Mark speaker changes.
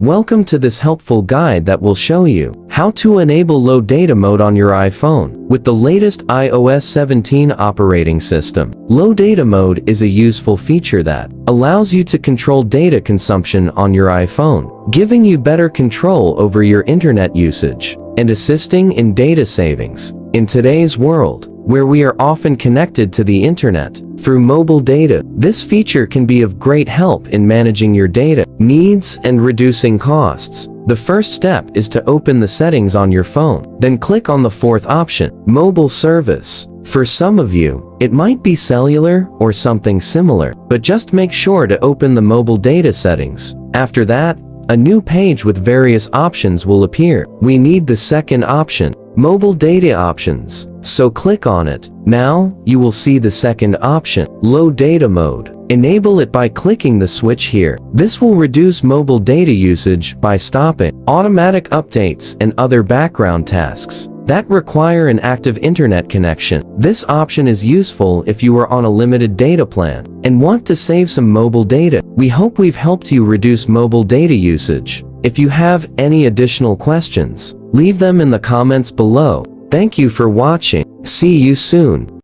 Speaker 1: Welcome to this helpful guide that will show you how to enable low data mode on your iPhone with the latest iOS 17 operating system. Low data mode is a useful feature that allows you to control data consumption on your iPhone, giving you better control over your internet usage and assisting in data savings. In today's world, where we are often connected to the internet through mobile data, this feature can be of great help in managing your data needs and reducing costs. The first step is to open the settings on your phone. Then click on the fourth option, Mobile Service. For some of you, it might be cellular or something similar, but just make sure to open the mobile data settings. After that, a new page with various options will appear. We need the second option, Mobile Data Options, so click on it. Now, you will see the second option, Low Data Mode. Enable it by clicking the switch here. This will reduce mobile data usage by stopping automatic updates and other background tasks that require an active internet connection. This option is useful if you are on a limited data plan and want to save some mobile data. We hope we've helped you reduce mobile data usage. If you have any additional questions, leave them in the comments below. Thank you for watching. See you soon.